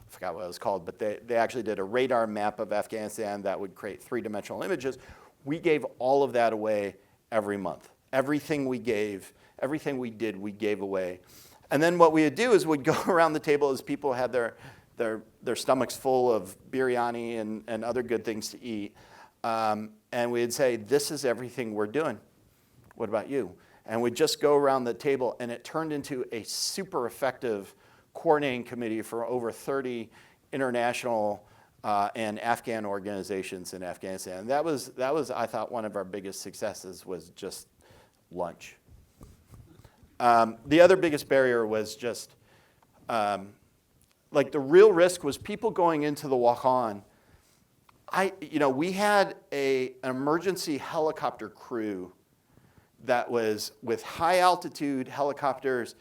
forgot what it was called, but they actually did a radar map of Afghanistan that would create three-dimensional images. We gave all of that away every month. Everything we did, we gave away. And then what we would do is we'd go around the table as people had their stomachs full of biryani and other good things to eat. And we'd say, this is everything we're doing. What about you? And we'd just go around the table, and it turned into a super effective coordinating committee for over 30 international and Afghan organizations in Afghanistan. And that was, I thought, one of our biggest successes was just lunch. The other biggest barrier was just, the real risk was people going into the walk-on. We had an emergency helicopter crew that was with high altitude helicopters,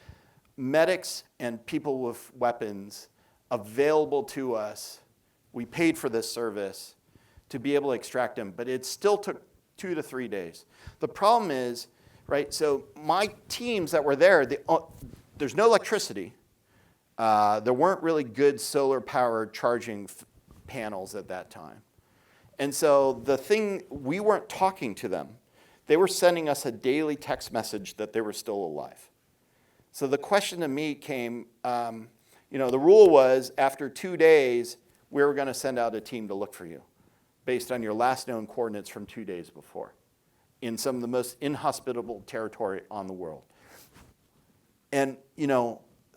medics and people with weapons available to us. We paid for this service to be able to extract them, but it still took 2 to 3 days. The problem is, right, so my teams that were there, there's no electricity. There weren't really good solar power charging panels at that time. And so we weren't talking to them. They were sending us a daily text message that they were still alive. So the question to me came, the rule was after 2 days, we were going to send out a team to look for you based on your last known coordinates from 2 days before in some of the most inhospitable territory on the world. And,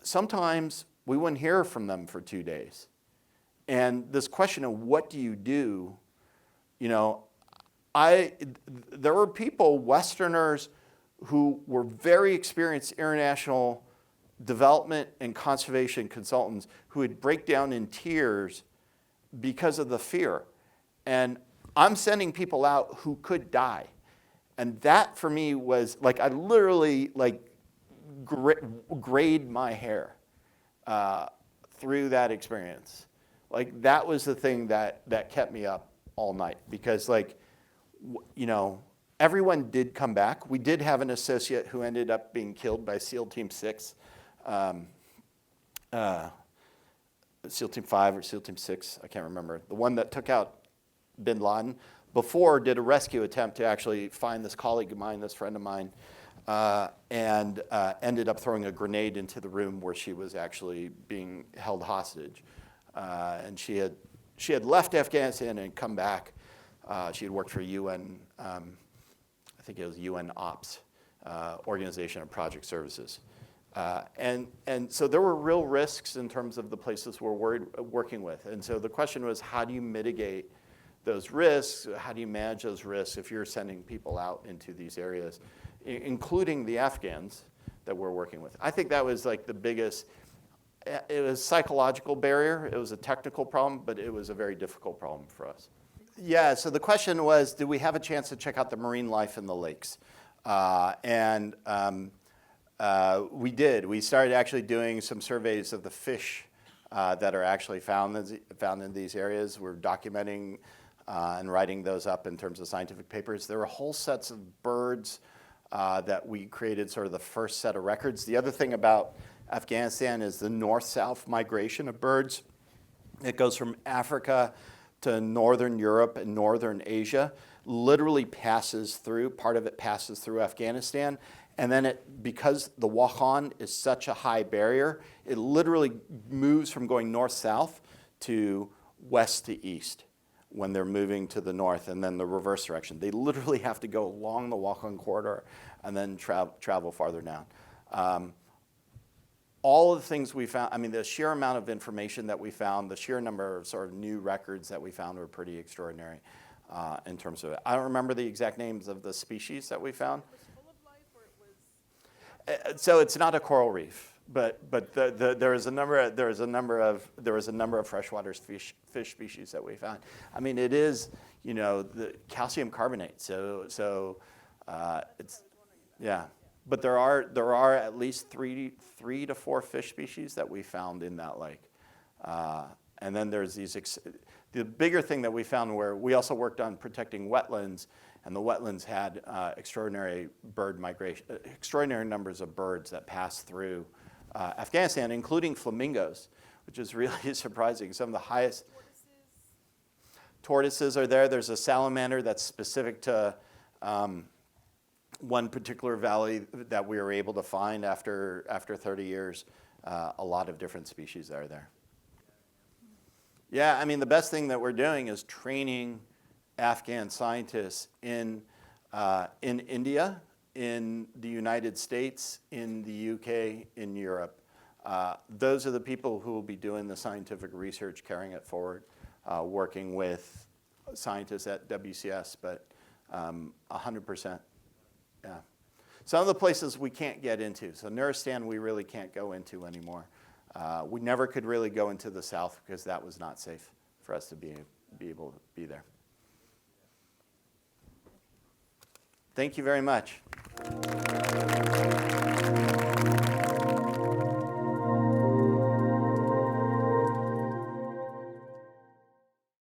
sometimes we wouldn't hear from them for 2 days. And this question of what do you do, there were people, Westerners, who were very experienced international development and conservation consultants who would break down in tears because of the fear. And I'm sending people out who could die. And that for me was I literally grayed my hair through that experience. That was the thing that kept me up all night because everyone did come back. We did have an associate who ended up being killed by SEAL Team 6, SEAL Team 5 or SEAL Team 6, I can't remember. The one that took out bin Laden before did a rescue attempt to actually find this colleague of mine, this friend of mine, and ended up throwing a grenade into the room where she was actually being held hostage. And she had left Afghanistan and come back. She had worked for UN, I think it was UN Ops, Organization of Project Services. And so there were real risks in terms of the places we're working with. And so the question was, how do you mitigate those risks? How do you manage those risks if you're sending people out into these areas, including the Afghans that we're working with? I think that was the biggest. It was a psychological barrier. It was a technical problem, but it was a very difficult problem for us. Yeah, so the question was, did we have a chance to check out the marine life in the lakes? We did. We started actually doing some surveys of the fish that are actually found in these areas. We're documenting and writing those up in terms of scientific papers. There were whole sets of birds that we created sort of the first set of records. The other thing about Afghanistan is the north-south migration of birds. It goes from Africa to northern Europe and northern Asia, literally passes through, part of it passes through Afghanistan, and then because the walk-on is such a high barrier, it literally moves from going north-south to west to east when they're moving to the north, and then the reverse direction. They literally have to go along the walk-on corridor and then travel farther down. All of the things we found, the sheer amount of information that we found, the sheer number of sort of new records that we found were pretty extraordinary in terms of it. I don't remember the exact names of the species that we found. Was it full of life or it was? So it's not a coral reef, but there was a number of freshwater fish species that we found. It is the calcium carbonate. So it's. Yeah, but there are at least three to four fish species that we found in that lake, and then there's the bigger thing that we found where we also worked on protecting wetlands, and the wetlands had extraordinary bird migration, extraordinary numbers of birds that passed through Afghanistan, including flamingos, which is really surprising. Some of the highest tortoises are there. There's a salamander that's specific to one particular valley that we were able to find after 30 years. A lot of different species that are there. Yeah, I mean, the best thing that we're doing is training Afghan scientists in India, in the United States, in the UK, in Europe. Those are the people who will be doing the scientific research, carrying it forward, working with scientists at WCS, but 100%. Yeah. Some of the places we can't get into. So Nura Stan we really can't go into anymore. We never could really go into the south because that was not safe for us to be able to be there. Thank you very much.